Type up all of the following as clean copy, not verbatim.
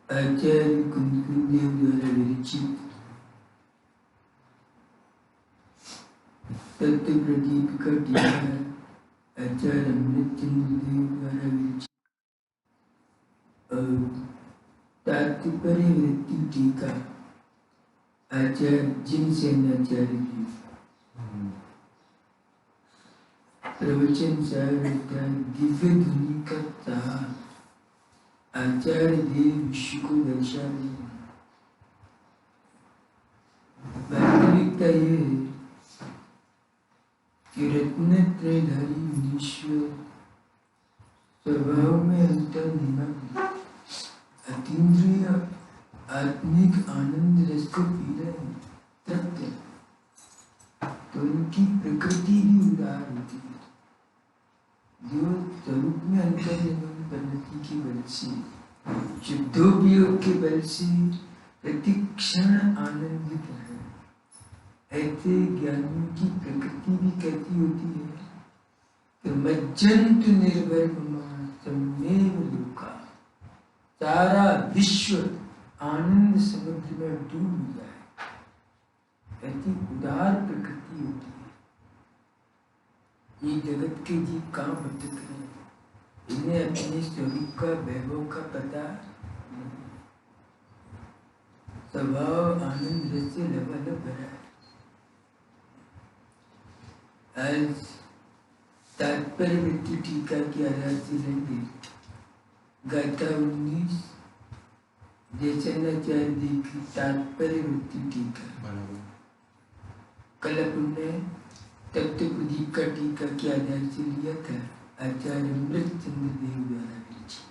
आचार्य कुंददेव द्वारा विरचित तत्व प्रदीप का टीका आचार्य अमृतचंद्र देव द्वारा विरचित और तात्पर्य वृत्ति टीका आचार्य जिनसेनाचार्य की प्रवचन सार दिव्य ध्वनि का तार आचार्य देव विश्व को दर्शा दी। वास्तविकता ये है कि रत्नत्रयधारी मुनीश्वर स्वभाव में अंतर्निमग्न अतीन्द्रिय आत्मिक आनंद रस को पी रहे हैं तब तो उनकी प्रकृति भी उदार होती है जो स्वरूप में अंतर्निमग्न पद्धति के बल से शुद्धोपयोग के बल से प्रतिक्षण आनंदित है। ऐसे ज्ञानियों की प्रकृति भी कहती होती है कि मज्जंत निर्भर तमेव लोका, सारा विश्व आनंद समुद्र में डूब जाए। ऐसी उदार प्रकृति होती है। ये जगत के जीव कहाँ भटक रहे हैं, इन्हें अपने स्वरूप का वैभव का पता नहीं। स्वभाव आनंद रस से लबालब भरा है। आज तात्पर्य वृत्ति टीका की आधार से लेंगे गाथा 19 जैसनाचार्य जी की तात्पर्य वृत्ति टीका। कल अपने तत्व प्रदीप का टीका के आधार से लिया था आचार्य अमृतचंद्र देव द्वारा विरचित।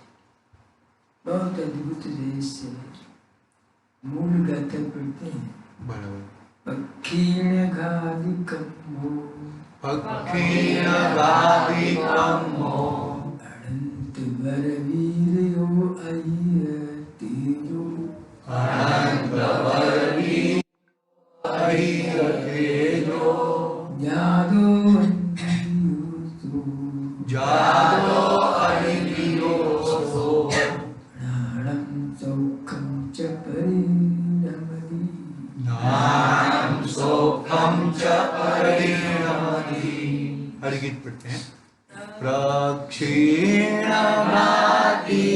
बहुत अद्भुत रहस्य है। मूल गाथा पढ़ते हैं। पक्षीण घादिकम्मो पक्षीण घादिकम्मो अनंत बरवीर्यो अय्य तेजो अनंत बरवीर्यो अय्य तेजो जादो जादो अनियोसो ज्ञानं सौखं च परिणमति ज्ञानं सौखं च परिणमति। हरि गीत पढ़ते हैं। प्रक्षीण नाति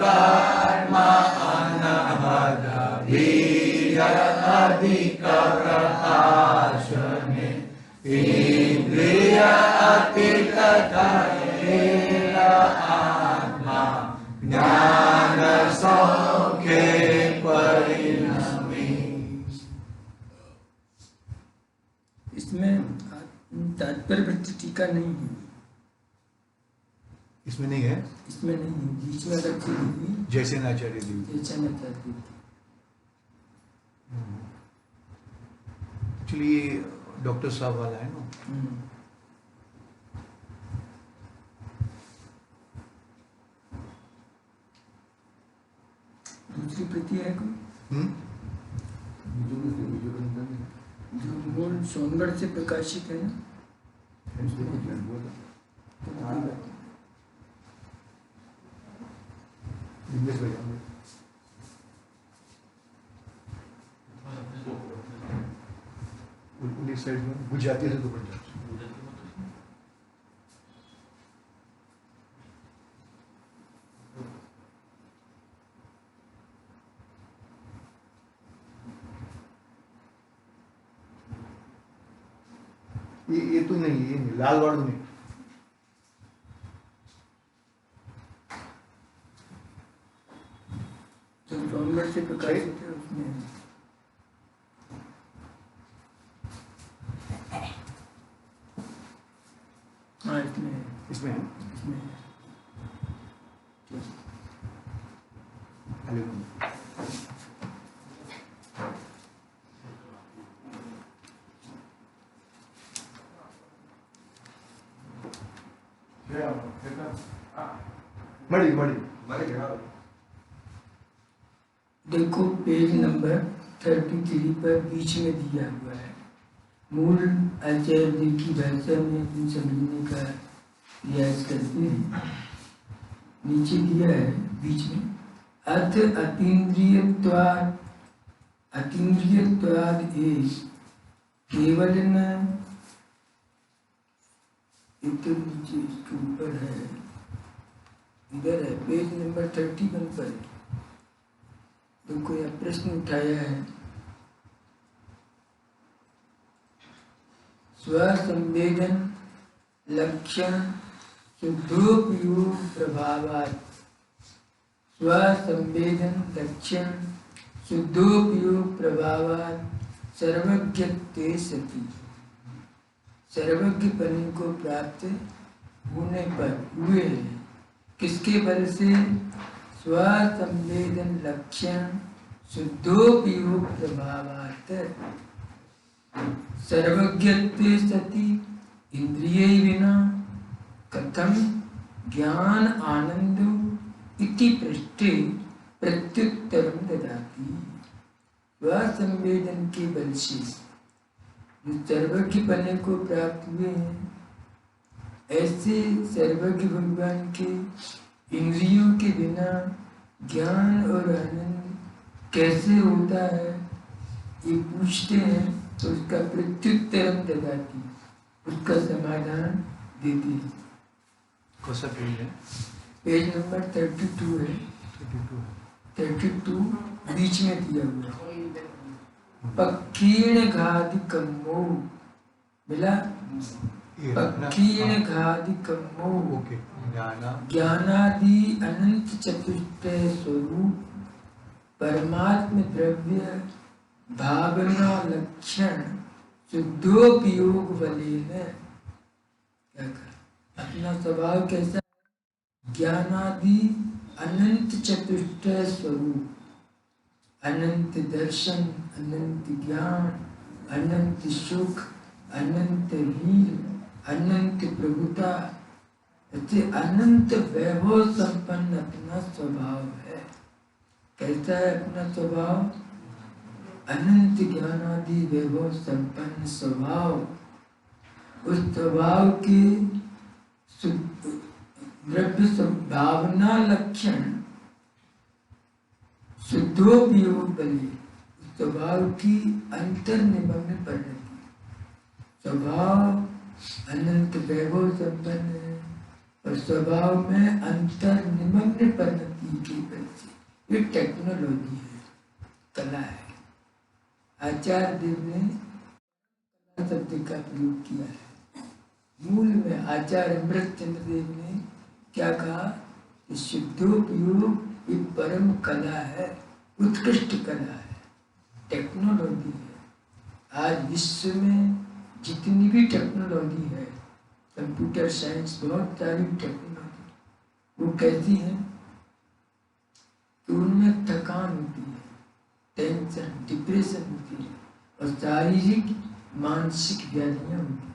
कर्म अनहद वीर्य अधिक प्रकाशने इंद्रिय अतीत आत्मा ज्ञान सौख्य परिणमी। इसमें तात्पर्य वृत्ति टीका नहीं है। इसमें नहीं है, इसमें नहीं है। बीच में अलग से दी जैसनाचार्य जी। जैसनाचार्य एक्चुअली डॉक्टर साहब वाला है ना। सोनगढ़ से प्रकाशित है ना। इंग्लिश में उन्नीस साइड में गुजराती से तो बन जाए। ये तो नहीं, ये नहीं, लालवाड़ नहीं। जो सोनगढ़ से प्रकाशित है उसमें हाँ इसमें है। मड़ी देखो पेज नंबर 33 पर बीच में दिया हुआ है। मूल आचार्य जी की भाषा में इन समझने का प्रयास करते हैं। नीचे दिया है बीच में, अर्थ अतीन्द्रियत्वाद केवल न, नीचे इसके ऊपर है, इधर है पेज नंबर 31 पर। तो कोई प्रश्न उठाया है, स्वसंवेदन लक्षण शुद्धोपयोग प्रभावात्, स्वसंवेदन लक्षण शुद्धोपयोग प्रभावात् सर्वज्ञत्वे सति, सर्वज्ञपने को प्राप्त होने पर हुए हैं। किसके बल से? स्वसंवेदन लक्षण शुद्धोपयोग प्रभावात् सर्वज्ञत्वे सति इंद्रिये विना कथम ज्ञान आनंदो इति पृष्ठे प्रत्युत्तरम ददाति। स्वसंवेदन के बल से जो सर्वज्ञ बनने को प्राप्त हुए हैं, ऐसे सर्वज्ञ भगवान के इंद्रियों के बिना ज्ञान और आनंद कैसे होता है, ये पूछते हैं। तो उसका प्रत्युत्तरम ददाति, उसका समाधान देती है। कौन सा पेज है? पेज नंबर 32 है। 32 बीच में दिया हुआ है। पक्षीण घादिकम्मो मिला, पक्षीण घादिकम्मो ज्ञानादि अनंत चतुष्टय स्वरूप परमात्म द्रव्य भावना लक्षण शुद्धोपयोग बलेन, क्या कर अपना स्वभाव कैसा? ज्ञानादि अनंत चतुष्टय स्वरूप, अनंत दर्शन, अनंत ज्ञान, अनंत सुख, अनंत हीर, अनंत प्रभुता, अनंत वैभव संपन्न अपना स्वभाव है। कैसा है अपना स्वभाव? अनंत ज्ञानादि वैभव संपन्न स्वभाव। उस स्वभाव के द्रव्य भावना लक्षण शुद्धोपयोग बने, स्वभाव की अंतर निमग्न परिणति। स्वभाव अनंत वैभव संपन्न है और स्वभाव में अंतर निमग्न परिणति के बल से, ये टेक्नोलॉजी है, कला है। आचार्य देव ने शब्द का प्रयोग किया है। मूल में आचार्य अमृतचंद्र देव ने क्या कहा? शुद्धोपयोग ये परम कला है, उत्कृष्ट कला है, टेक्नोलॉजी है। आज विश्व में जितनी भी टेक्नोलॉजी है, कंप्यूटर साइंस, बहुत सारी टेक्नोलॉजी, वो कैसी है कि उनमें थकान होती है, टेंशन, डिप्रेशन होती है और शारीरिक मानसिक व्याधियां होती है।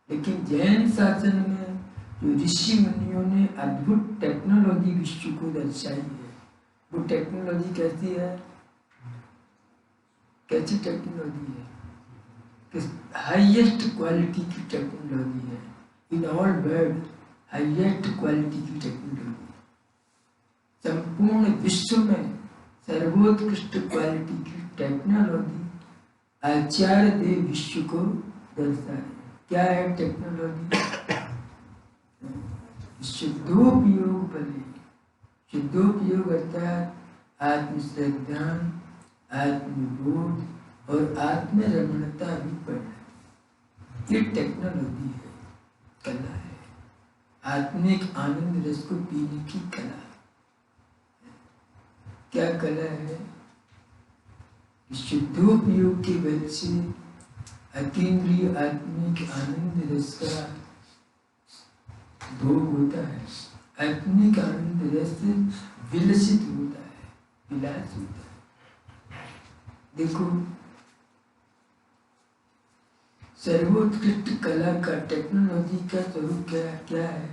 लेकिन जैन शासन में जो ऋषि मुनियों ने अद्भुत टेक्नोलॉजी विश्व को दर्शाई है, वो टेक्नोलॉजी कैसी है? कैसी टेक्नोलॉजी है? कि हाईएस्ट क्वालिटी की टेक्नोलॉजी है in all world, highest quality की टेक्नोलॉजी, संपूर्ण विश्व में सर्वोत्कृष्ट क्वालिटी की टेक्नोलॉजी आचार्य देव विश्व को दर्शाए। क्या है टेक्नोलॉजी? शुद्धोपयोग बले, शुद्धोपयोग अर्थात आत्मश्रद्धान, आत्मबोध और आत्मरमणता भी बढ़ना, ये टेक्नोलॉजी है, कला है, आत्मिक आनंद रस को पीने की कला। क्या कला है? शुद्धोपयोग की वजह से अतीन्द्रिय आत्मिक आनंद रस का भोग होता है, आत्मिक आनंद रस विलसित होता है, विलास होता है। देखो, सर्वोत्कृष्ट कला का, टेक्नोलॉजी का स्वरूप क्या है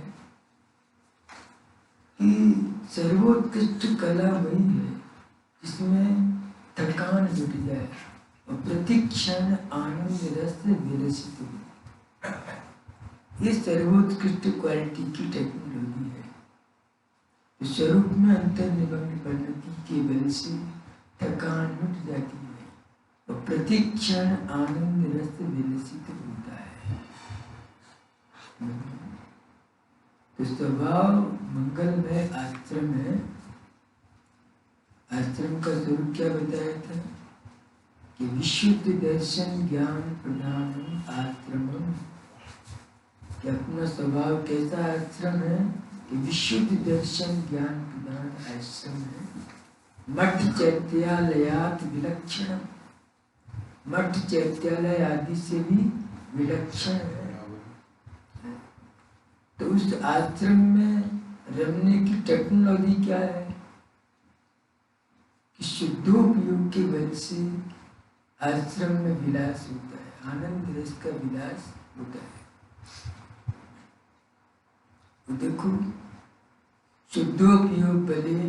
कि सर्वोत्कृष्ट कला वही है जिसमें थकान जुट जाए और प्रतिक्षण आनंद रस विलसित हो। ये सर्वोत्कृष्ट क्वालिटी की टेक्नोलॉजी है। स्वरूप में अंतर्निमग्न पद्धति के बल से थकान मिट जाती है और प्रतिक्षण आनंद रस विलसित होता है। तो स्वभाव मंगलमय आश्रम है। आश्रम का स्वरूप क्या बताया था कि विशुद्ध दर्शन ज्ञान प्रदान आश्रम, कि अपना स्वभाव कैसा आश्रम है कि विशुद्ध दर्शन ज्ञान प्रदान आश्रम है। मठ चैत्यालयात विलक्षण, मठ चैत्यालय आदि से भी विलक्षण है। तो उस आश्रम में रमने की टेक्नोलॉजी क्या है कि शुद्धोपयोग की वजह से आश्रम में विलास होता है, आनंद रस का विलास होता है। तो देखो, शुद्धोपयोग बले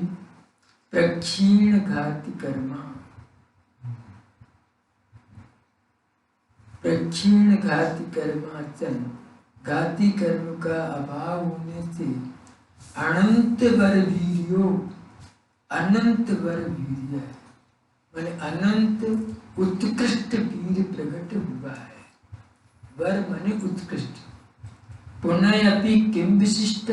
प्रक्षीण घाति कर्मा, प्रक्षीण घाति कर्माचन, घाति कर्म का अभाव होने से अनंत वर वीर्यो, अनंत वर वीर्य माने अनंत उत्कृष्ट वीर प्रकट हुआ है। वर माने उत्कृष्ट। पुनः अपि किम विशिष्ट,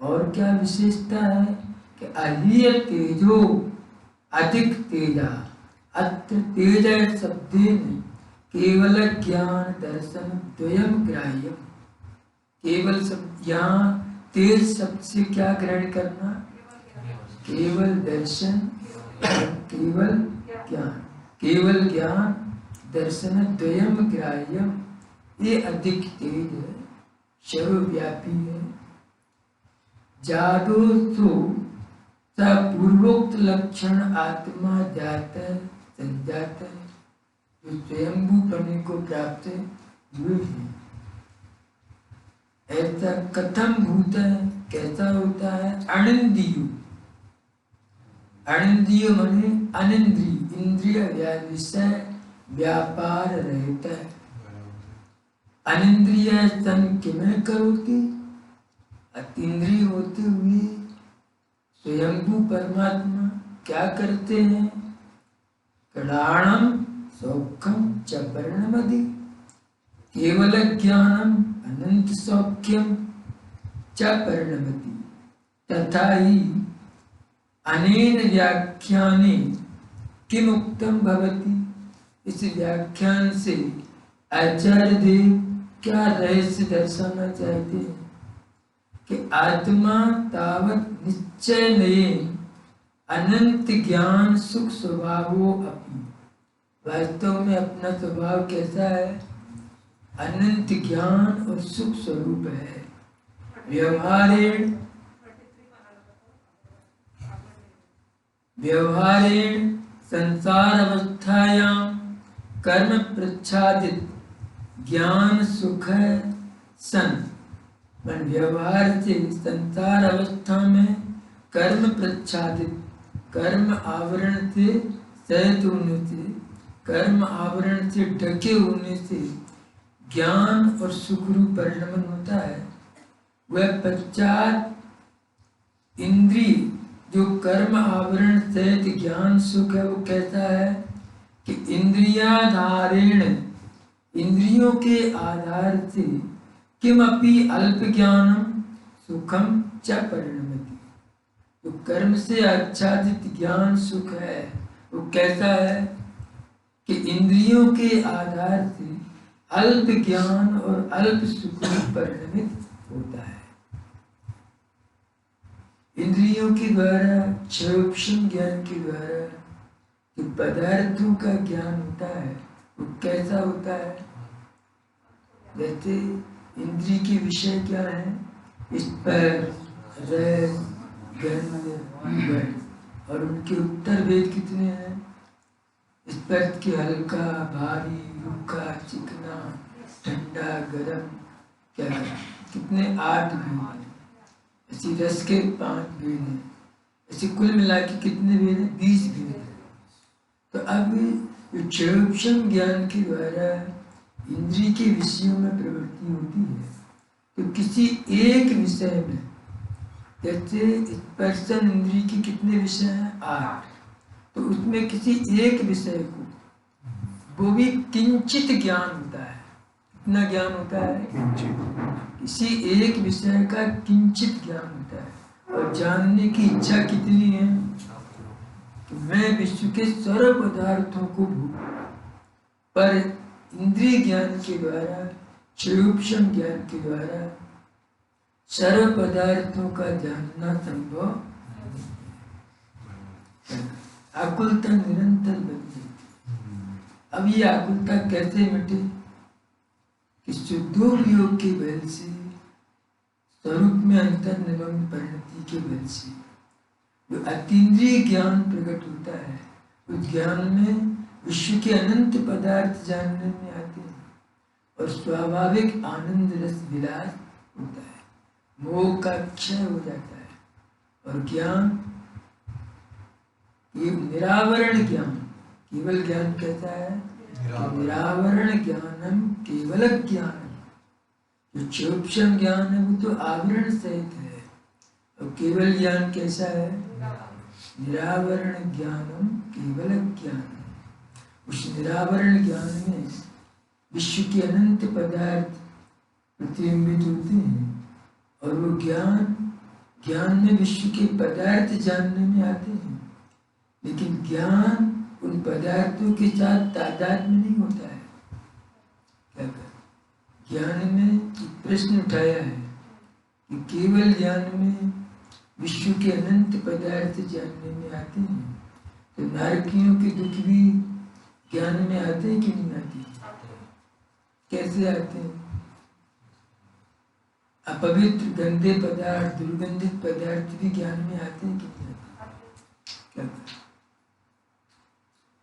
और क्या विशेषता है कि अहिय तेजो अधिक तेजा, अत्र तेज शब्देन केवल ज्ञान दर्शन द्वयम ग्राह्यम। केवल शब्द, यहाँ तेज शब्द से क्या ग्रहण करना? केवल दर्शन, केवल ज्ञान, केवल ज्ञान दर्शन द्वयम ग्राह्यम, ये अधिक तेज है, सर्वव्यापी है। जादो सो पूर्वोक्त लक्षण आत्मा जात संजात, जो स्वयंभू पने को प्राप्त हुए हैं। ऐसा कथम भूत है, कैसा होता है? अनिंद्रिय, अनिंद्रिय माने अनिंद्रिय, इंद्रिय विषय व्यापार रहता है। अनिंद्रिय सन किमें करोति, अतीन्द्रिय होते हुए स्वयंभू परमात्मा क्या करते हैं? कडाणम सौख्यम च वर्णमदि, केवल ज्ञानम अनंत सौख्यम च वर्णमति। तथा ही अनेन व्याख्याने किमुक्तम भवति, इस व्याख्यान से आचार्य देव क्या रहस्य दर्शाना चाहते हैं कि आत्मा तावत निश्चय नयेन अनंत ज्ञान सुख स्वभावो अपि, वास्तव में अपना स्वभाव कैसा है? अनंत ज्ञान और सुख स्वरूप है। व्यवहारेण संसार अवस्थायां कर्म प्रच्छादित ज्ञान सुख सन, मन व्यवहार से संसार अवस्था में कर्म प्रच्छादित, कर्म आवरण से सहित होने से कर्म आवरण से ढके होने से ज्ञान और सुखरूप परिणमन होता है, वह पश्चात इंद्रिय जो कर्म आवरण सहित ज्ञान सुख है, वो कैसा है कि इंद्रियाधारेण, इंद्रियों के आधार से किमपि अल्प ज्ञानम सुखम च परिणमति, तो कर्म से आच्छादित ज्ञान सुख है वो कैसा है कि इंद्रियों के आधार से अल्प ज्ञान और अल्प सुख में परिणमित होता है। इंद्रियों के द्वारा क्षयोक्षम ज्ञान के द्वारा जो पदार्थों का ज्ञान होता है वो कैसा होता है, जैसे इंद्रिय के विषय क्या है, स्पर्श रस गंध बल, और उनके उत्तर भेद कितने हैं, स्पर्श के हल्का भारी रूखा चिकना ठंडा गरम, क्या कितने 8 भेद हैं। ऐसी रस के 5 भेद हैं, ऐसे कुल मिला के कितने भेद हैं, 20 भेद हैं। तो अब जो क्षयोक्षम ज्ञान के द्वारा इंद्रिय के विषयों में प्रवृत्ति होती है, तो किसी एक विषय में, जैसे स्पर्शन इंद्रिय के कितने विषय हैं, 8, तो उसमें किसी एक विषय को वो भी किंचित ज्ञान होता है। कितना ज्ञान होता है, किसी एक विषय का किंचित ज्ञान होता है, और जानने की इच्छा कितनी है कि मैं विश्व के सर्व पदार्थों को पर इंद्रिय ज्ञान के द्वारा क्षयोक्षम ज्ञान के द्वारा सर्व पदार्थों का जानना संभव, आकुलता निरंतर बनती। अब ये आकुलता कैसे मिटे कि शुद्धोपयोग के बल से, स्वरूप में अंतर निमग्न परिणति के बल से जो अतीन्द्रिय ज्ञान प्रकट होता है, उस ज्ञान में विश्व के अनंत पदार्थ जानने में आते हैं और स्वाभाविक आनंद रस विलास होता है, मोह का क्षय हो जाता है, और ज्ञान ये निरावरण ज्ञान, केवल ज्ञान कैसा है, निरावरण ज्ञानम केवल ज्ञान, जो क्षयोक्षम ज्ञान है वो तो आवरण सहित है, और केवल ज्ञान कैसा है, निरावरण ज्ञानम केवल ज्ञान। उस निरावरण ज्ञान में विश्व के अनंत पदार्थ प्रतिबिंबित होते हैं, और वो ज्ञान में विश्व के पदार्थ जानने में आते हैं, लेकिन ज्ञान उन पदार्थों के साथ तादाद में नहीं होता है। क्या कर ज्ञान में प्रश्न उठाया है कि केवल ज्ञान में विश्व के अनंत पदार्थ जानने में आते हैं, तो नारकियों के दुख भी ज्ञान में आते हैं कि नहीं आते, कैसे आते हैं, अपवित्र गंदे पदार्थ दुर्गंधित पदार्थ भी ज्ञान में आते हैं कि नहीं आते, क्या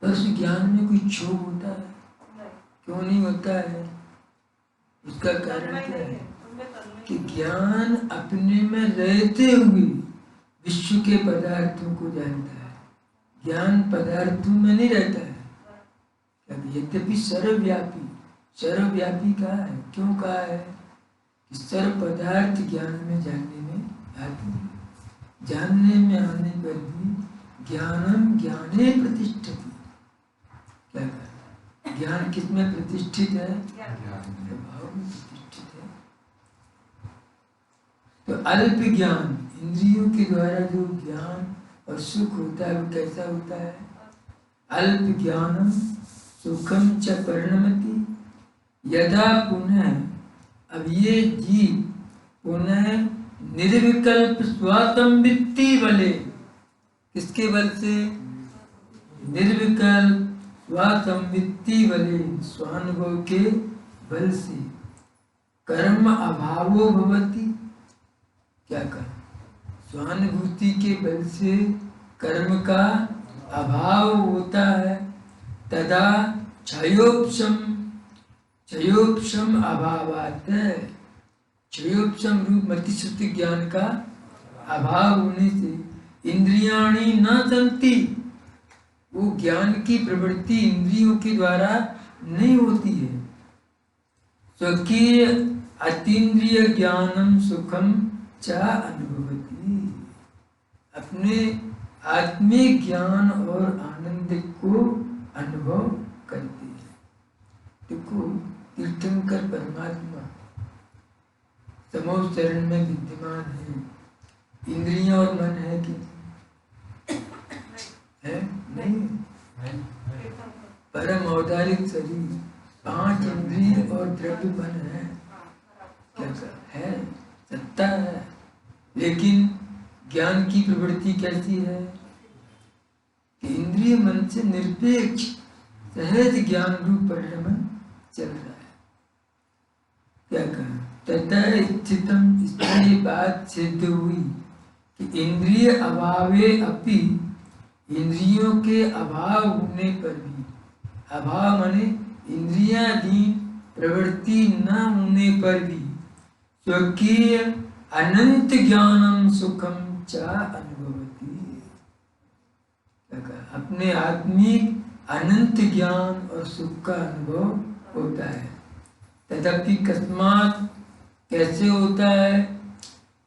बस ज्ञान में कोई क्षोभ होता है, क्यों नहीं होता है, इसका कारण क्या है कि ज्ञान अपने में रहते हुए विश्व के पदार्थों को जानता है, ज्ञान पदार्थों में नहीं रहता है। यद्यपि सर्वव्यापी, सर्वव्यापी कहा है, क्यों कहा है कि सर्व पदार्थ ज्ञान में जानने में आते हैं, जानने में आने पर भी ज्ञानम ज्ञाने प्रतिष्ठित, क्या कहा, ज्ञान किसमें प्रतिष्ठित है, भाव में प्रतिष्ठित है। तो अल्प ज्ञान, इंद्रियों के द्वारा जो ज्ञान और सुख होता है वो कैसा होता है, अल्प ज्ञानम सुखम च परिणमति यदा पुनः, अब ये जीव पुनः निर्विकल्प स्वासंवित्ति बले, किसके बल से, निर्विकल्प स्वासंवित्ति बले, स्वानुभव के बल से, कर्म अभावो भवति, क्या कर स्वानुभूति के बल से कर्म का अभाव होता है, तदा क्षयोक्षम, क्षयोक्षम अभावात, क्षयोक्षम रूप मतिश्रुति ज्ञान का अभाव होने से इंद्रियाणि न संति, वो ज्ञान की प्रवृत्ति इंद्रियों के द्वारा नहीं होती है। स्वकीय अतीन्द्रिय ज्ञानम सुखम च अनुभवती, अपने आत्मिक ज्ञान और आनंद को अनुभव करती है। देखो तीर्थंकर परमात्मा समोह चरण में विद्यमान है, इंद्रियां और मन है कि है? नहीं। परम औदारिक शरीर, 5 इंद्रिय और द्रव्य मन है, क्या है? सत्ता है। लेकिन ज्ञान की प्रवृत्ति कैसी है कि इंद्रिय मन से निरपेक्ष सहज ज्ञान रूप परिणमन चल रहा है। क्या कहा? तथा स्थितम, इसमें ये बात सिद्ध हुई कि इंद्रिय अभावे अपि, इंद्रियों के अभाव होने पर भी, अभाव माने इंद्रियाधीन प्रवृत्ति न होने पर भी, स्वकीय अनंत ज्ञानम सुखम च अनुभवती, अपने आत्मिक अनंत ज्ञान और सुख का अनुभव होता है। तथापि कस्मात, कैसे होता है?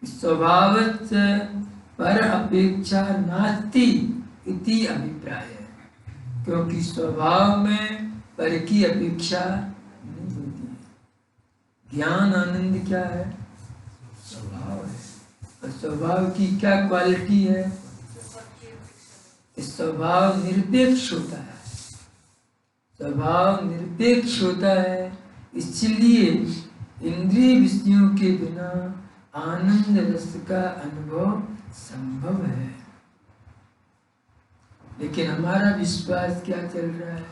स्वभावत पर अपेक्षा नास्ति इति अभिप्राय है, क्योंकि स्वभाव में पर की अपेक्षा नहीं होती है। ज्ञान आनंद क्या है? स्वभाव है। और स्वभाव की क्या क्वालिटी है? स्वभाव निरपेक्ष होता है। स्वभाव निरपेक्ष होता है, इसलिए इंद्रिय विषयों के बिना आनंद रस का अनुभव संभव है। लेकिन हमारा विश्वास क्या चल रहा है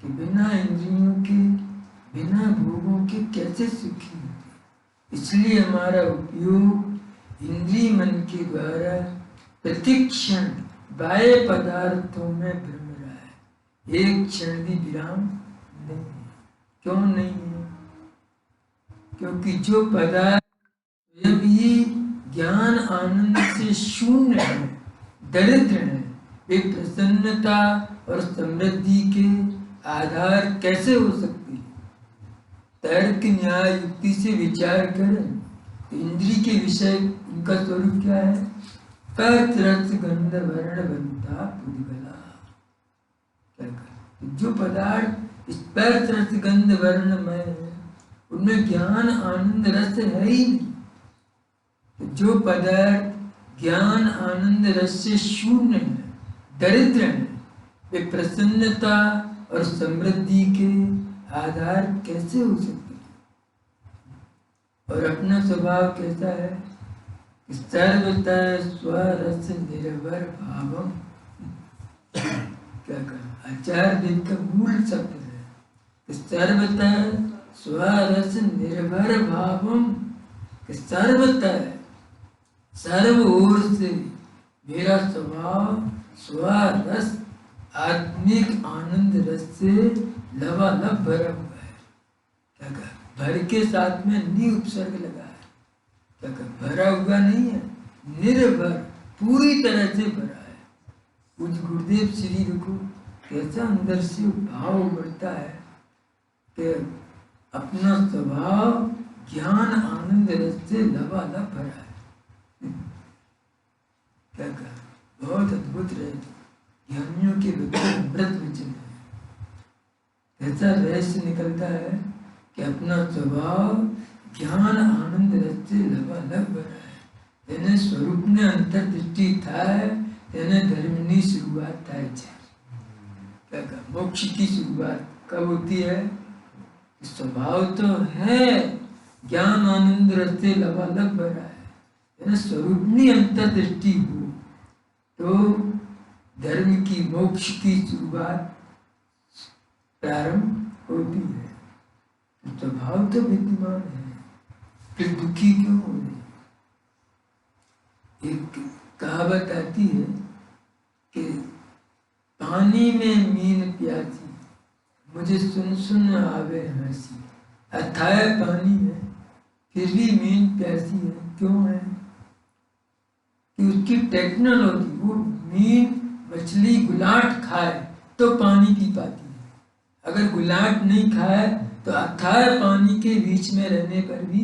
कि बिना इंद्रियों के, बिना भोगों के कैसे सुखी होते। इसलिए हमारा उपयोग इंद्रिय मन के द्वारा प्रतिक्षण बाह्य पदार्थों में भ्रम रहा है, एक क्षण भी विराम नहीं है। क्यों नहीं है? क्योंकि जो पदार्थ स्वयं ही ज्ञान आनंद से शून्य है, दरिद्र है, वे प्रसन्नता और समृद्धि के आधार कैसे हो सकती है? तर्क न्याय युक्ति से विचार करें तो इंद्रिय के विषय उनका स्वरूप क्या है? स्पर्श रस गंध वर्ण बनता पुद्गला। जो पदार्थ स्पर्श रस गंध वर्ण में है, उनमें ज्ञान आनंद रस है ही नहीं। जो पदार्थ ज्ञान आनंद रस से शून्य है, दरिद्र है, वे प्रसन्नता और समृद्धि के आधार कैसे हो सकते हैं? और अपना स्वभाव कैसा है? सर्वतः स्वरस निर्भर भावम। क्या कहा? आचार्य दिन का मूल शब्द है सर्वतः स्वरस निर्भर भावम। सर्वतः, सर्व ओर से मेरा स्वभाव स्वरस आत्मिक आनंद रस से लबालब भरा हुआ है। क्या कहा? भर के साथ में नी उपसर्ग लगा है। क्या कहा? भरा हुआ नहीं है, निर्भर, पूरी तरह से भरा है। कुछ गुरुदेव श्री को कैसा अंदर से भाव बढ़ता है कि अपना स्वभाव ज्ञान आनंद रस से लबालब भरा है। क्या कहा? बहुत अद्भुत रहे ज्ञानियों के अमृत वचन है। ऐसा रहस्य निकलता है कि अपना स्वभाव ज्ञान आनंद रस से लबालब भरा है। તેને સ્વરૂપને અંતર્દૃષ્ટિ થાય તેને ધર્મની शुरुआत થાય છે। क्या कहा? मोक्ष की शुरुआत कब होती है? स्वभाव तो है ज्ञान आनंद रस से लबालब भरा है, તેને स्वरूपની अंतर्दृष्टि हो तो धर्म की मोक्ष की शुरुआत प्रारंभ होती है। स्वभाव तो विद्यमान है, फिर दुखी क्यों हो रहे? एक कहावत आती है कि पानी में मीन प्यासी, मुझे सुन सुन आवे हंसी। अथाह पानी है फिर भी मीन प्यासी है। क्यों है? कि उसकी टेक्नोलॉजी, वो मीन मछली गुलाट खाए तो पानी पी पाती है, अगर गुलाट नहीं खाए तो अथाह पानी के बीच में रहने पर भी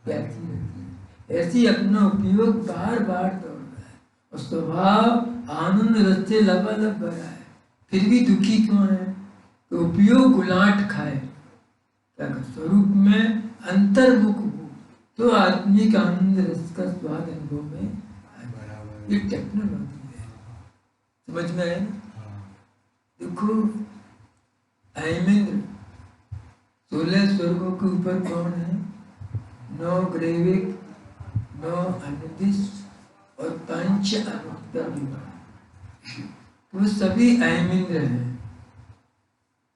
प्यासी रहती है। ऐसी अपना उपयोग बार बार दोहरा है और स्वभाव आनंद रस से लबालब भरा है, फिर भी दुखी क्यों है? तो उपयोग गुलाट खाए, क्या स्वरूप में अंतर्मुख हो तो आत्मिक आनंद रस का स्वाद अनुभव में आए। ये टेक्नोलॉजी है, समझ में आए? देखो ऐमिंद्र 16 स्वर्गों के ऊपर कौन है? 9 ग्रेविक, 9 अनिर्दिष्ट और 5 अनुक्ता विभाग, वो सभी ऐमिंद्र हैं।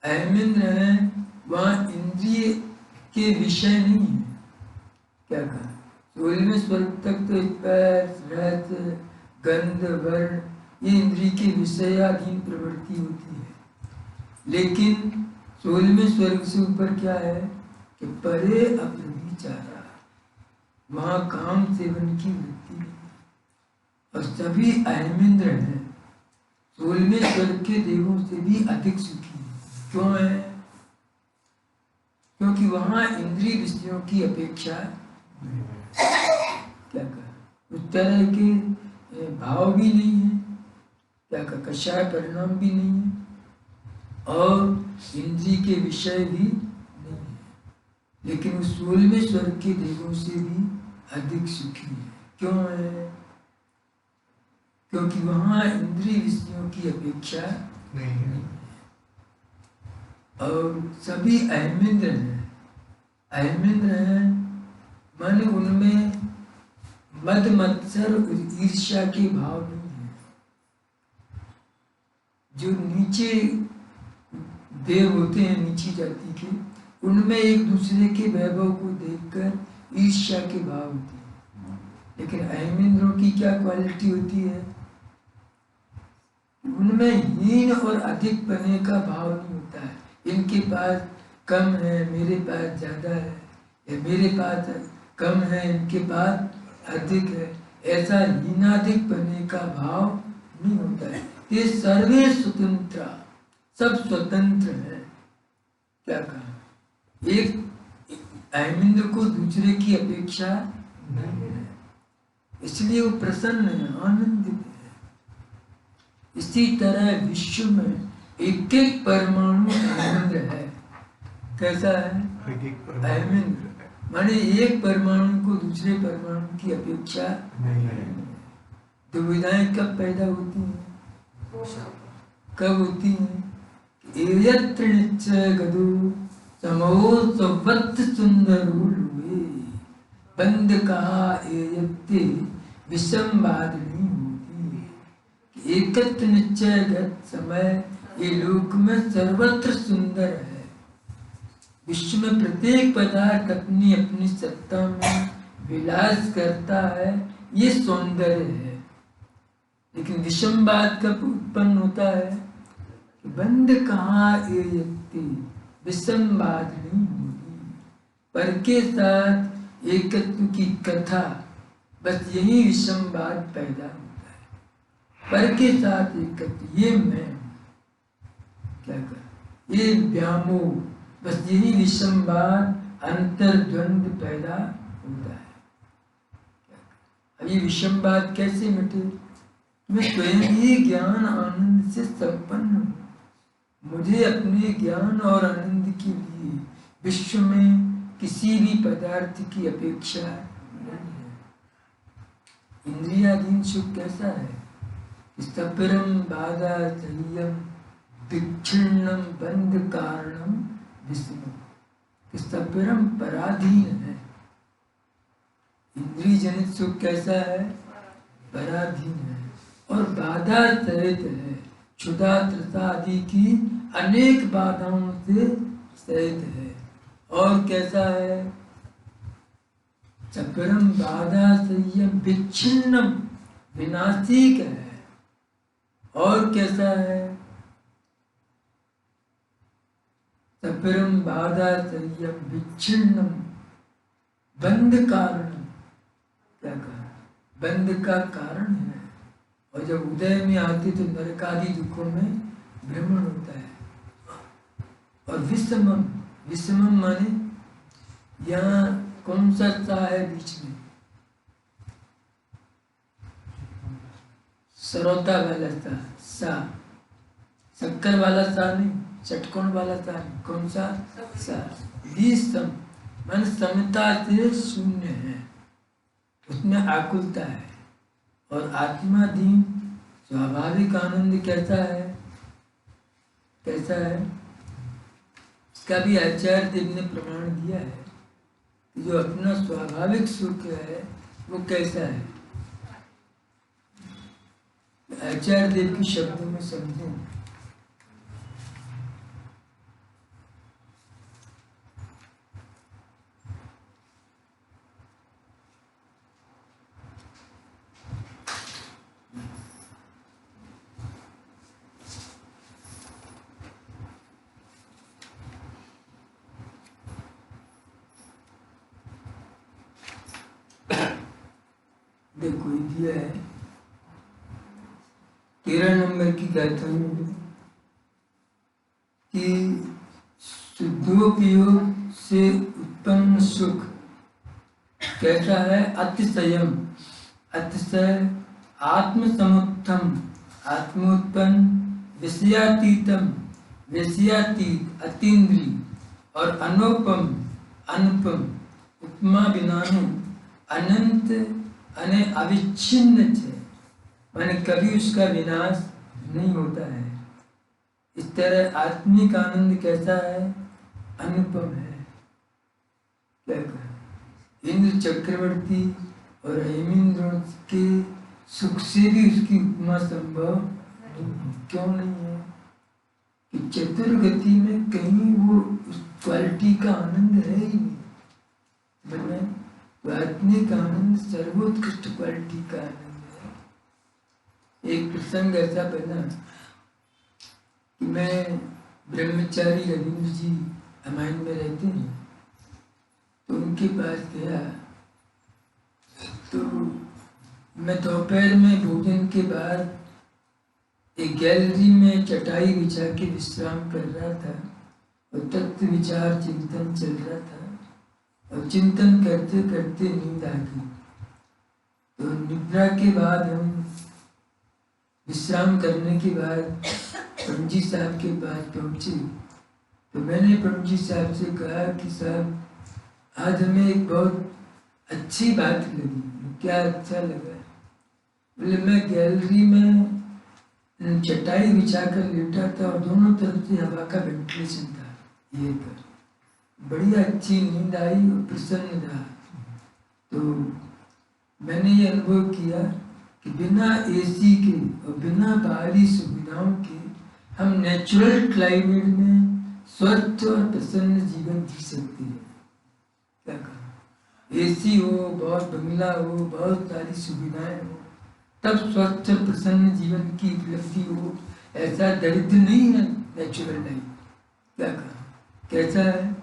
ऐमिंद्र हैं, वहाँ इंद्रिय के विषय नहीं है। क्या कहा? 16वें स्वर्ग तक तो स्पर्श, रस, गंध, वर्ण ये इंद्रिय के विषयाधीन प्रवृत्ति होती है, लेकिन 16वें स्वर्ग से ऊपर क्या है कि परे अप्रविचारा, वहाँ काम सेवन की वृत्ति नहीं है और सभी ऐमिंद्र हैं 16वें स्वर्ग के देवों से भी अधिक सुखी है। क्यों है? क्योंकि वहाँ इंद्रिय विषयों की अपेक्षा क्या कहा उस तरह के भाव भी नहीं है, क्या कहा कषाय परिणाम भी नहीं है और इंद्रिय के विषय भी नहीं है, लेकिन उस 16वें स्वर्ग के देवों से भी अधिक सुखी है। क्यों है? क्योंकि वहाँ इंद्रिय विषयों की अपेक्षा नहीं है और सभी ऐमिंद्र हैं। ऐमिंद्र हैं माने उनमें मद मत्सर ईर्ष्या के भाव नहीं है। जो नीचे देव होते हैं नीची जाति के, उनमें एक दूसरे के वैभव को देखकर ईर्ष्या के भाव होते हैं, लेकिन ऐमिंद्रों की क्या क्वालिटी होती है? उनमें हीन और अधिक पने का भाव नहीं होता है। इनके पास कम है, मेरे पास ज्यादा है, या मेरे पास कम है, इनके पास अधिक है, ऐसा हीनाधिक पने का भाव नहीं होता है। ये सर्वे स्वतंत्र, सब स्वतंत्र है। क्या कहा? एक ऐमिंद्र को दूसरे की अपेक्षा नहीं है, इसलिए वो प्रसन्न है, आनंदित है। इसी तरह विश्व में एक एक परमाणु ऐमिंद्र है। कैसा है? ऐमिंद्र माने एक परमाणु को दूसरे परमाणु की अपेक्षा नहीं है। दुविधाएं कब पैदा होती हैं? कब होती हैं? एयत्र निश्चय गदो समो सवत् सुंदरूलुए, बंद कहा एयत्ते विषमवाद नहीं होती। एकत्र निश्चय गत समय ये लोक में सर्वत्र सुंदर है। विश्व में प्रत्येक पदार्थ अपनी अपनी सत्ता में विलास करता है, ये सौंदर्य है। लेकिन विषमवाद कब उत्पन्न होता है? बंद कहाँ एयत्ते, विषमवाद नहीं होगी। पर के साथ एकत्व की कथा, बस यही विषमवाद पैदा होता है। पर के साथ एकत्व, ये मैं क्या कर, ये व्यामोह, बस यही विषमवाद अंतर्द्वंद पैदा होता है। अब ये विषमवाद कैसे मिटे? मैं स्वयं ही ज्ञान आनंद से संपन्न हूँ, मुझे अपने ज्ञान और आनंद के लिए विश्व में किसी भी पदार्थ की अपेक्षा नहीं है। इंद्रियाधीन सुख कैसा है? स्तपरम बाधा संयम विच्छिन्नम बंध कारणम विस्मृत। स्तपरम पराधीन है। इंद्रिय जनित सुख कैसा है? पराधीन है और बाधा सहित है। क्षुधा तृषा आदि की अनेक बाधाओं से सहित है। और कैसा है? चपरम बाधा संयम विच्छिन्नम, विनाशिक है। और कैसा है? चपरम बाधा संयम विच्छिन्नम बंध कारण। क्या कहा? बंध का कारण है। और जब उदय में आती तो नरक आदि दुखों में भ्रमण होता है। और विषमम, विषमम माने यहाँ कौन सा सा है बीच में? सरौता वाला सा, शक्कर वाला सा नहीं, चटकोण वाला सा नहीं, कौन सा? सा। विषम मान समता से शून्य है, उसमें आकुलता है। और आत्माधीन स्वाभाविक आनंद कैसा है? कैसा है? इसका भी आचार्य देव ने प्रमाण दिया है कि जो अपना स्वाभाविक सुख है वो कैसा है। आचार्य देव के शब्दों में समझें। देखो दिया है 13 नंबर की गाथा में कि शुद्धोपयोग से उत्पन्न सुख कैसा है? अतिशयम, अतिशय, आत्मसमुत्थम, आत्मोत्पन्न, विषयातीतम, विषयातीत, अतीन्द्रिय, और अनुपम, अनुपम, उपमा बिनानु, अनंत अने अविच्छिन्न है, माने कभी उसका विनाश नहीं होता है। इस तरह आत्मिक आनंद कैसा है? अनुपम है। क्या कहें? इंद्र चक्रवर्ती और हेमेंद्र के सुख से भी उसकी उपमा संभव क्यों नहीं है? कि चतुर्गति में कहीं वो उस क्वालिटी का आनंद है ही नहीं। आत्मिक आनंद सर्वोत्कृष्ट क्वालिटी का आनंद है। एक प्रसंग ऐसा बना कि मैं ब्रह्मचारी रविंद्र जी अमाइन में रहते हैं, तो उनके पास गया। तो मैं दोपहर में भोजन के बाद एक गैलरी में चटाई बिछा के विश्राम कर रहा था और तत्व विचार चिंतन चल रहा था। और चिंतन करते करते नींद आ गई। तो निद्रा के बाद हम विश्राम करने के बाद पंजी साहब के पास पहुंचे। तो मैंने पंजी साहब से कहा कि साहब आज हमें एक बहुत अच्छी बात लगी। क्या अच्छा लगा? बोले मैं गैलरी में चटाई बिछा कर लेटा था और दोनों तरफ से हवा का वेंटिलेशन था, ये कर बढ़िया अच्छी नींद आई और प्रसन्न रहा। तो मैंने ये अनुभव किया कि बिना एसी के और बिना बाहरी सुविधाओं के हम नेचुरल क्लाइमेट में स्वस्थ और प्रसन्न जीवन जी सकते हैं। क्या कहा? एसी हो, बहुत बंगला हो, बहुत सारी सुविधाएं हो, तब स्वस्थ और प्रसन्न जीवन की उपलब्धि हो। ऐसा दरिद्र नहीं है नेचुरल लाइफ। क्या कहा? कैसा है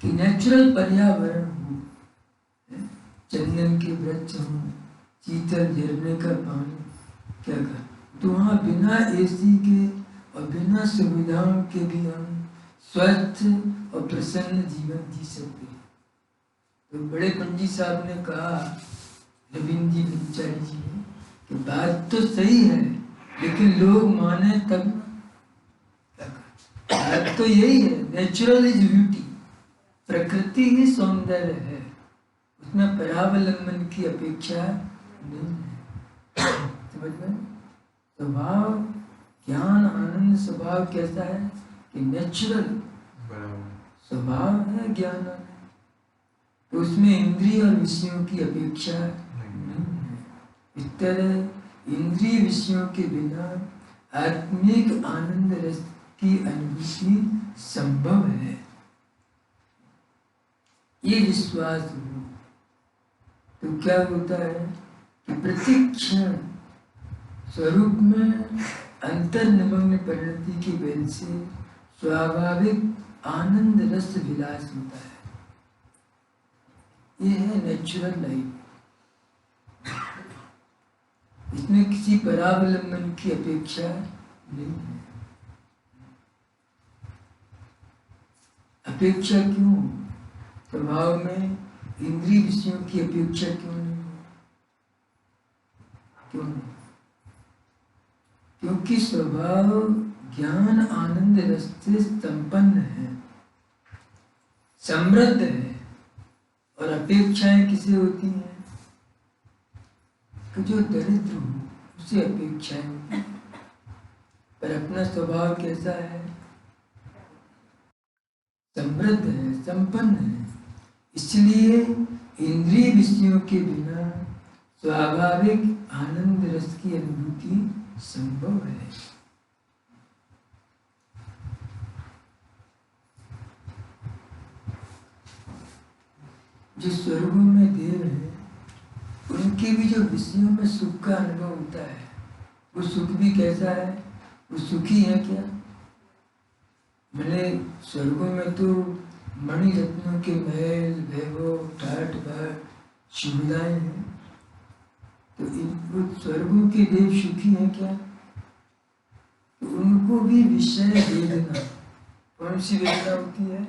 कि नेचुरल पर्यावरण हो, चंदन के वृक्ष हो, शीतल झरने का पानी। क्या कहा? तो वहाँ बिना एसी के और बिना सुविधाओं के भी हम स्वस्थ और प्रसन्न जीवन जी सकते हैं। तो बड़े पंजी साहब ने कहा, रविंद्र जी ब्रह्मचारी जी ने, कि बात तो सही है लेकिन लोग माने तब ना। बात तो यही है, नेचुरल इज ब्यूटी, प्रकृति ही सौंदर्य है, उसमें परावलंबन की अपेक्षा नहीं है। समझ में? स्वभाव ज्ञान आनंद स्वभाव कैसा है कि नेचुरल स्वभाव है ज्ञान आनंद, तो उसमें इंद्रिय और विषयों की अपेक्षा नहीं है। इस तरह इंद्रिय विषयों के बिना आत्मिक आनंद रस की अनुभूति संभव है। ये विश्वास हो तो क्या होता है कि प्रतिक्षण स्वरूप में अंतर्निमग्न परिणति की वजह से स्वाभाविक आनंद रस विलास होता है। ये है नेचुरल लाइफ। इसमें किसी परावलंबन की अपेक्षा नहीं है। अपेक्षा क्यों? स्वभाव में इंद्रिय विषयों की अपेक्षा क्यों नहीं? क्यों नहीं? क्योंकि स्वभाव ज्ञान आनंद रस से संपन्न है, समृद्ध है। और अपेक्षाएं किसे होती हैं? कि जो दरिद्र हो उसे अपेक्षाएं होती हैं। पर अपना स्वभाव कैसा है? समृद्ध है, संपन्न है। इसलिए इंद्रिय विषयों के बिना स्वाभाविक आनंद रस की अनुभूति संभव है। जो स्वर्गों में देव हैं, उनके भी जो विषयों में सुख का अनुभव होता है, वो सुख भी कैसा है? वो सुखी है क्या? मैंने स्वर्गों में तो मणि रत्नों के महल, वैभव, ठाट बाट, सुविधाएं हैं। तो वो स्वर्गों के देव सुखी हैं क्या? तो उनको भी विषय वेदना, कौन सी वेदना होती है?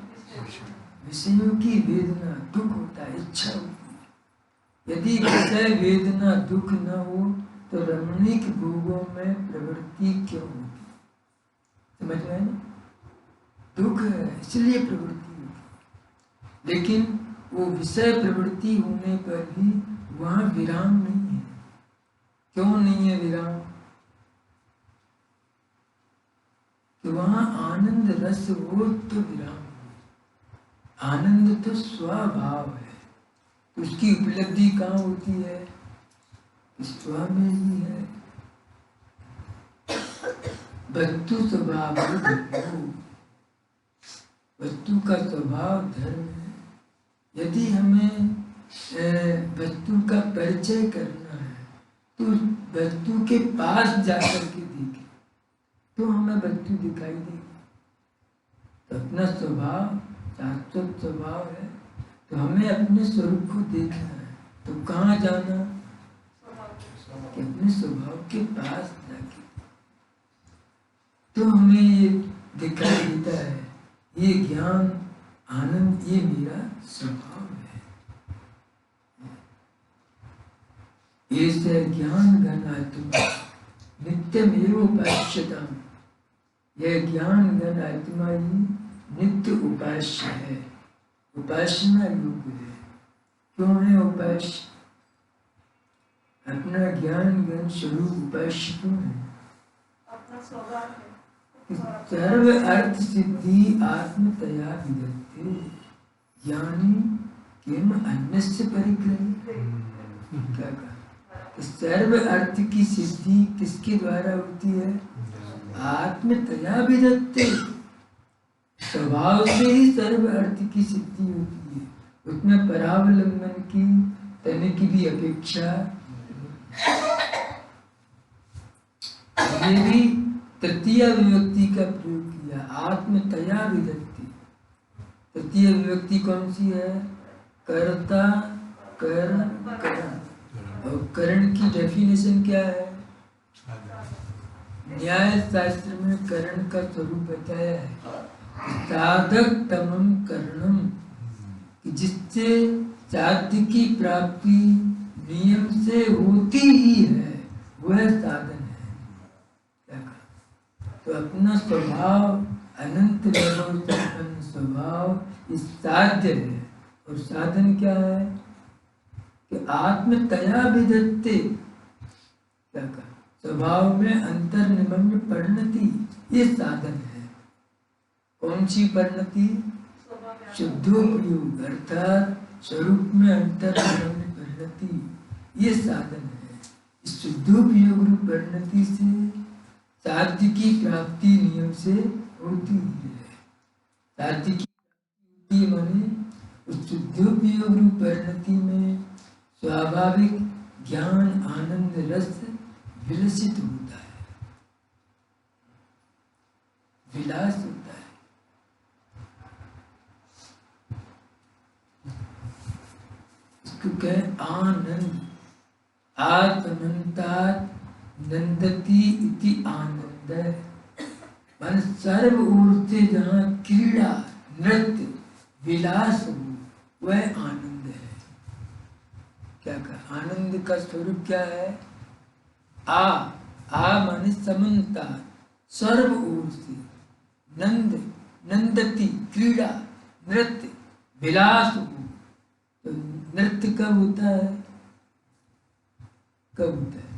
विषयों की वेदना, दुख होता है, इच्छा होती है। यदि विषय वेदना दुख न हो तो रमणीक भोगों में प्रवृत्ति क्यों होती? समझ में आया ना? दुख है इसलिए प्रवृत्ति होती। लेकिन वो विषय प्रवृत्ति होने पर भी वहां विराम नहीं है। क्यों नहीं है विराम? तो वहां आनंद रस हो तो विराम। आनंद तो स्वभाव है, तो उसकी उपलब्धि कहाँ होती है? स्व में ही है। वस्तु स्वभाव, वस्तु का स्वभाव धर्म है। यदि हमें वस्तु का परिचय करना है तो वस्तु के पास जाकर के देखें तो हमें वस्तु दिखाई देगी। तो अपना स्वभाव शाश्वत स्वभाव है, तो हमें अपने स्वरूप को देखना है। तो कहाँ जाना? कि अपने स्वभाव के पास जाके तो हमें ये दिखाई देता है, ये ज्ञान आनंद ये मेरा स्वभाव है। ये ज्ञान घन आत्मा नित्यमेव उपास्यताम। यह ज्ञान घन आत्मा ही नित्य उपास्य है, उपासना योग्य है। क्यों है उपास्य? अपना ज्ञान ज्ञान स्वरूप उपास्य क्यों है? अपना स्वभाव है। सर्व अर्थ सिद्धि आत्मतया विदत्ते ज्ञानी किम अन्यस्य परिग्रही। क्या कहा? सर्व अर्थ की सिद्धि किसके द्वारा होती है? आत्मतया विदत्ते। स्वभाव से ही सर्व अर्थ की सिद्धि होती है, उसमें परावलंबन की तने की भी अपेक्षा। ये भी तृतीय विभक्ति का प्रयोग किया, आत्मतया विदत्ति। तृतीय विभक्ति कौन सी है? कर्ता, कर, करण। और करण की डेफिनेशन क्या है? न्याय शास्त्र में करण का स्वरूप बताया है, साधक तमम करणम, जिससे साध्य की प्राप्ति नियम से होती ही है, वह साधन है। क्या कहा? तो अपना स्वभाव अनंत वैभव संपन्न स्वभाव इस साध्य है। और साधन क्या है? कि आत्मतया विदत्ते। क्या कहा? स्वभाव में अंतर्निमग्न परिणति, ये साधन है। कौन सी परिणति? शुद्धोपयोग, अर्थात स्वरूप में अंतर्निमग्न परिणति, ये साधन है। इस शुद्धोपयोग रूप परिणति से साध्य की प्राप्ति नियम से होती है। साध्य की प्राप्ति माने उस शुद्धोपयोग रूप परिणति में स्वाभाविक ज्ञान आनंद रस विलसित होता है, विलास होता है। इसको कहे आनंद। आत्मनंतात नंदती इति आनंद, मन सर्व ओर से जहाँ क्रीड़ा नृत्य विलास हो वह आनंद है। क्या कहा? आनंद का स्वरूप क्या है? आ माने समन्ता, सर्व ओर से, नंद नंदती क्रीड़ा नृत्य विलास हो। तो नृत्य कब होता है? कब होता है?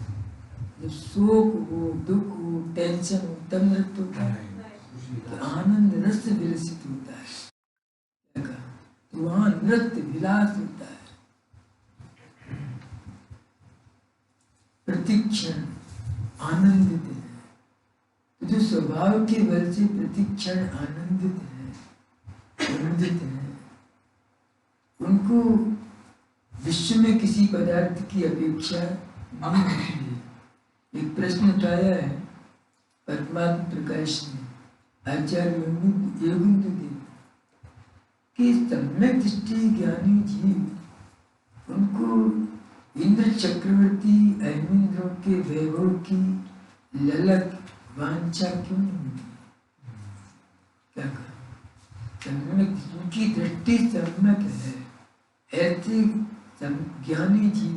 जब शोक हो, दुख हो, टेंशन हो, तब नृत्य होता है। तो आनंद रस विलसित होता है। क्या कहा? तो वहां नृत्य विलास होता है। प्रतिक्षण आनंदित है। तो जो स्वभाव के बल से प्रतिक्षण आनंदित है, आनंदित है, उनको विश्व में किसी पदार्थ की अपेक्षा नहीं होती है। एक प्रश्न उठाया है परमात्मा प्रकाश ने आचार्य योगेंद्र देव कि सम्यक दृष्टि ज्ञानी जीव उनको इंद्र चक्रवर्ती ऐमिंद्रों के वैभव की ललक वांछा क्यों नहीं होती? क्या कहा? उनकी दृष्टि सम्यक है। ऐसे ज्ञानी जीव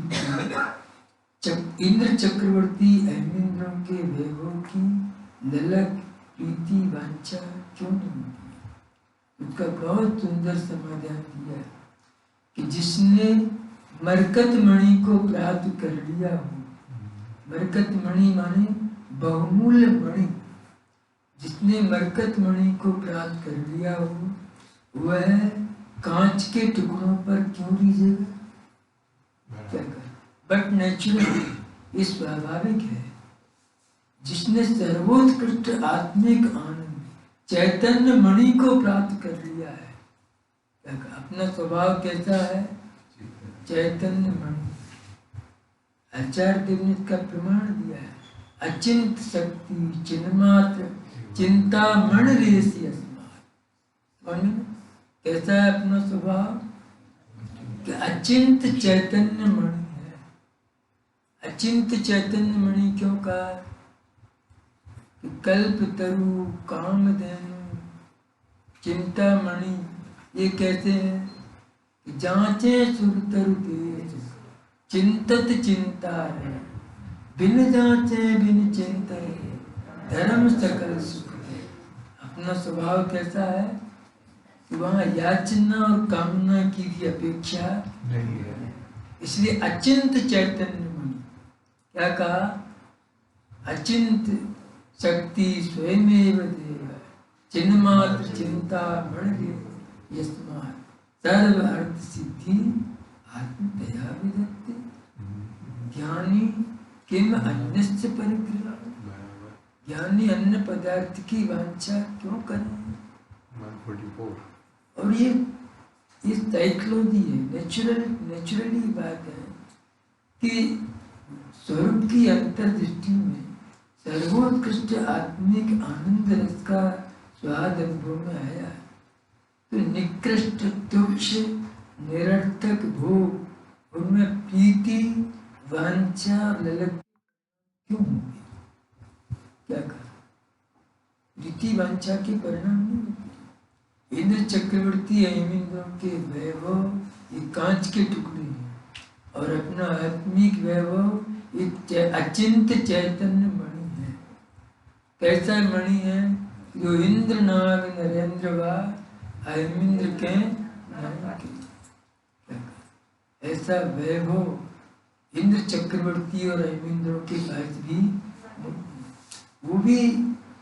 इंद्र चक्रवर्ती ऐमिंद्रों के वैभव की ललक प्रीति वांछा क्यों नहीं होती? उसका बहुत सुंदर समाधान दिया कि जिसने मरकत मणि को प्राप्त कर लिया हो, मरकत मणि माने बहुमूल्य मणि, जिसने मरकत मणि को प्राप्त कर लिया हो वह कांच के टुकड़ों पर क्यों रीझेगा? क्या कर? बट नेचुरल, ये स्वाभाविक है। जिसने सर्वोत्कृष्ट आत्मिक आनंद चैतन्य मणि को प्राप्त कर लिया है, क्या कर? अपना स्वभाव कैसा है? चैतन्य मणि। आचार्य देव ने इसका प्रमाण दिया है। अचिंत शक्ति चिन्मात्र चिंता मण रेसी अस्मात्। कैसा है अपना स्वभाव? कि अचिंत चैतन्य मणि है। अचिंत चैतन्य मणि क्यों कहा? कि कल्प तरु कामधेनु चिंता मणि ये कहते हैं कि जांचे सुर तरु तेज चिंतत चिंता है, बिन जांचे बिन चिंता धर्म सकल सुख है। अपना स्वभाव कैसा है? कि वहाँ याचना और कामना की भी अपेक्षा नहीं है। इसलिए अचिंत चैतन्य मणि। क्या कहा? अचिंत शक्ति स्वयमेव देव चिन्मात्र चिंता मणि यस्मात् सर्व अर्थ सिद्धि आत्मतया विदत्ते ज्ञानी किम अन्यस्य परिग्रह। ज्ञानी अन्य पदार्थ की वांछा क्यों करें? 144। और ये साइकोलॉजी है, नेचुरली बात है कि स्वरूप की अंतर्दृष्टि में सर्वोत्कृष्ट आत्मिक आनंद रस का स्वाद अनुभव में आया तो निकृष्ट तुच्छ निरर्थक भोग उनमें प्रीति वांछा ललक क्यों होगी? क्या कहा? प्रीति वांछा के परिणाम नहीं होते। इंद्र चक्रवर्ती ऐमिंद्रों के वैभव ये कांच के टुकड़े हैं और अपना आत्मिक वैभव एक अचिंत चैतन्य मणि है। कैसा मणि है? जो इंद्र नाग नरेंद्र व ऐमिंद्र के ऐसा वैभव इंद्र चक्रवर्ती और ऐमिंद्रों के पास भी, वो भी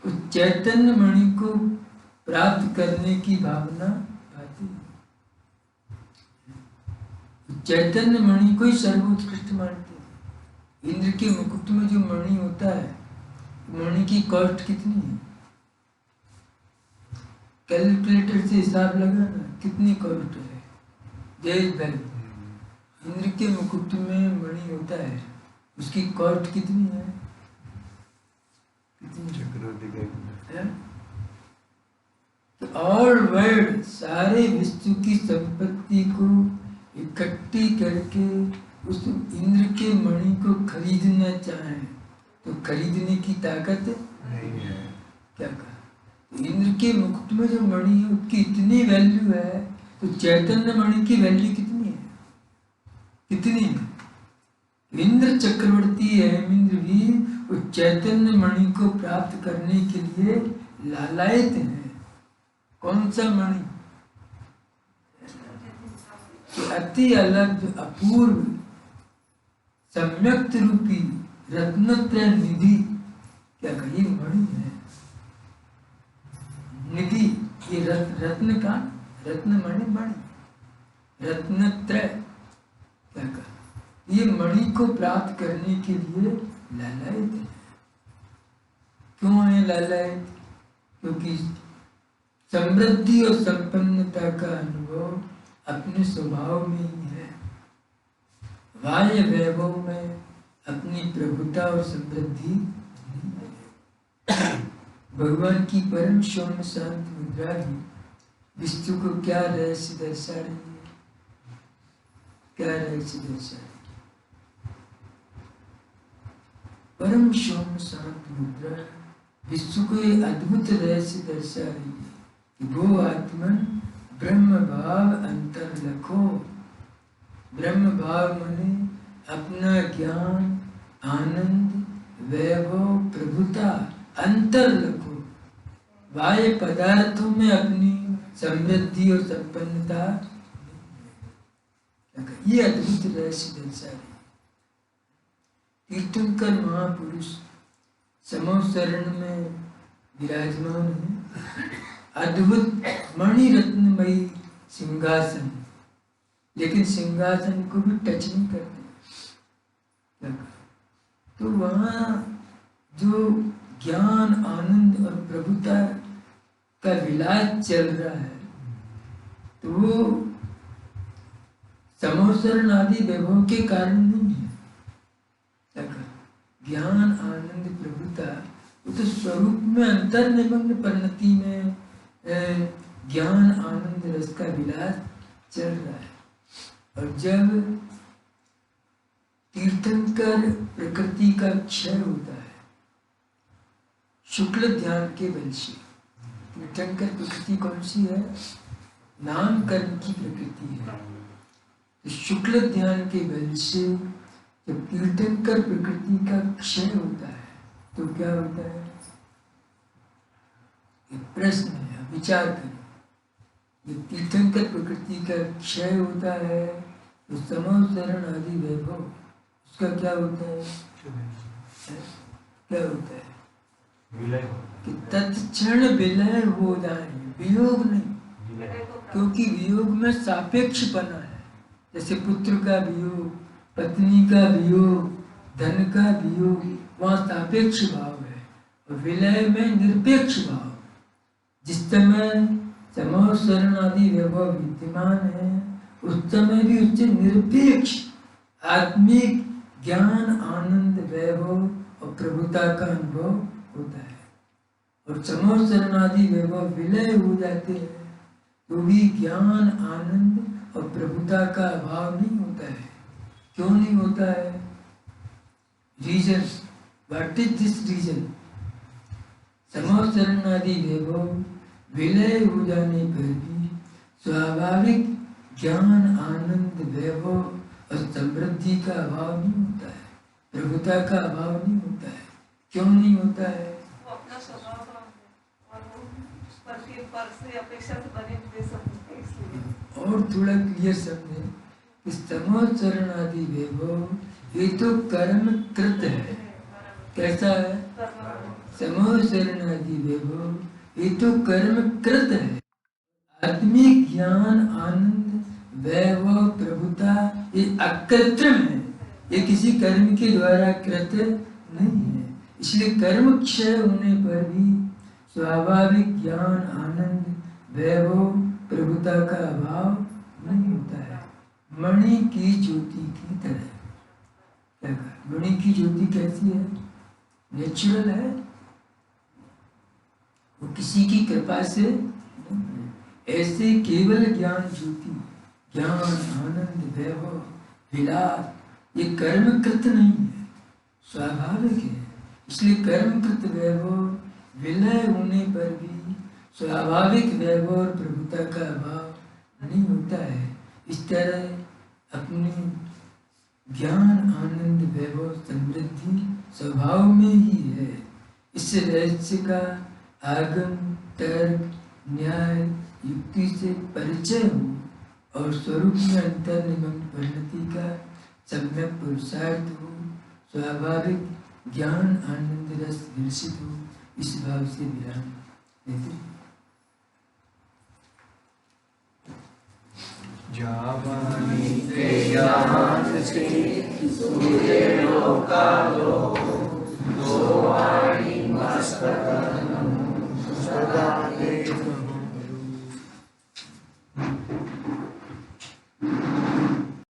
उस चैतन्य मणि को प्राप्त करने की भावना आती है। चैतन्य मणि को ही सर्वोत्कृष्ट मानते हैं। इंद्र के मुकुट में जो मणि होता है, मणि की कॉस्ट कितनी है? कैलकुलेटर से हिसाब लगाना कितनी कॉस्ट है। देश भर इंद्र के मुकुट में मणि होता है, उसकी कॉस्ट कितनी है? तो ऑल वर्ल्ड सारे विश्व की संपत्ति को इकट्ठी करके उस इंद्र के मणि को खरीदना चाहें तो खरीदने की ताकत नहीं है। क्या कहा? तो इंद्र के मुकुट में जो मणि है उसकी इतनी वैल्यू है, तो चैतन्य मणि की वैल्यू कितनी है? कितनी है? इंद्र चक्रवर्ती है, इंद्र भी उस चैतन्य मणि को प्राप्त करने के लिए लालायित है। कौन सा मणि? अति अलग अपूर्व सम्यक्त रूपी रत्नत्रय निधि, क्या कहिए, मणि है। निधि, ये रत्न का, रत्न मणि, मणि रत्नत्रय, क्या कहा? ये मणि को प्राप्त करने के लिए लालायित है। क्यों है लालायित? क्योंकि समृद्धि और संपन्नता का अनुभव अपने स्वभाव में ही है। बाह्य वैभव में अपनी प्रभुता और समृद्धि नहीं है। भगवान की परम सौम्य शांत मुद्रा भी विष्णु को क्या रहस्य दर्शा रही है? क्या रहस्य दर्शा रही है? परम सौम्य शांत मुद्रा विश्व को ये अद्भुत रहस्य दर्शा रही है कि वो आत्मन ब्रह्म भाव अंतर लखो। ब्रह्म भाव माने अपना ज्ञान, आनंद, वैभव, प्रभुता अंतर लखो, बाह्य पदार्थों में अपनी समृद्धि और संपन्नता, ये अद्भुत रहस्य दर्शा रही। कीर्तनकर महापुरुष समव शरण में विराजमान है। अद्भुत मणि रत्नमयी सिंहासन, लेकिन सिंहासन को भी टच नहीं करते। तो वहाँ जो ज्ञान, आनंद और प्रभुता का विलास चल रहा है, तो वो समवसरण आदि वैभव के कारण नहीं है। ज्ञान, आनंद, प्रभुता, वो तो स्वरूप में अंतर्निमग्न परिणति में ज्ञान, आनंद रस का विलास चल रहा है। और जब तीर्थंकर प्रकृति का क्षय होता है शुक्ल ध्यान के बल से, तीर्थंकर प्रकृति कौन सी है? नाम कर्म की प्रकृति है। तो शुक्ल ध्यान के बल से जब तीर्थंकर प्रकृति का क्षय होता है तो क्या होता है? एक प्रश्न है, विचार करें। जब तीर्थंकर प्रकृति का क्षय होता है तो समव शरण आदि वैभव, उसका क्या होता है? क्या होता है? कि तत्क्षण विलय हो जाए, वियोग नहीं, क्योंकि वियोग में सापेक्षपना है। जैसे पुत्र का वियोग, पत्नी का वियोग, धन का वियोग, वहाँ सापेक्ष भाव है, और विलय में निरपेक्ष भाव। जिस समय समव शरण आदि वैभव विद्यमान है, उस समय भी उससे निरपेक्ष आत्मिक ज्ञान, आनंद, वैभव और प्रभुता का अनुभव होता है। और समव शरण आदि वैभव विलय हो जाते हैं तो भी ज्ञान, आनंद और प्रभुता का अभाव नहीं होता है। क्यों नहीं होता है? Reason, what is this reason? समव शरण आदि वैभव विलय हो जाने पर भी स्वाभाविक ज्ञान, आनंद, वैभव और समृद्धि का अभाव नहीं होता है, प्रभुता का अभाव नहीं होता है। क्यों नहीं होता है? वो अपना स्वभाव है और वो पर से अपेक्षा से बने हुए सब हैं, इसलिए। और थोड़ा क्लियर समझे कि समव शरण आदि वैभव ये तो कर्म कृत है। कैसा है? समव शरण आदि वैभव ये तो कर्म कृत है। आत्मिक ज्ञान, आनंद, वैभव, प्रभुता ये अकृत्रिम है, ये किसी कर्म के द्वारा कृत नहीं है। इसलिए कर्म क्षय होने पर भी स्वाभाविक ज्ञान, आनंद, वैभव, प्रभुता का अभाव नहीं होता है। मणि की ज्योति की तरह। क्या कहा? मणि की ज्योति कैसी है? नेचुरल है, वो किसी की कृपा से नहीं है। ऐसे केवल ज्ञान ज्योति, ज्ञान, आनंद, वैभव, विलास ये कर्मकृत नहीं है, स्वाभाविक है। इसलिए कर्मकृत वैभव विलय होने पर भी स्वाभाविक वैभव और प्रभुता का अभाव नहीं होता है। इस तरह अपनी ज्ञान आनंद वैभव समृद्धि स्वभाव में ही है। इस रहस्य का आगम तर्क न्याय युक्ति से परिचय हो और स्वरूप में अंतर्निगम परिणति का सम्यक पुरुषार्थ हो, स्वाभाविक ज्ञान आनंद रस विरसित हो, इस भाव से विराम देते। जावानी ते यामत से सूर्य लोका लो, दो वाणी मस्तक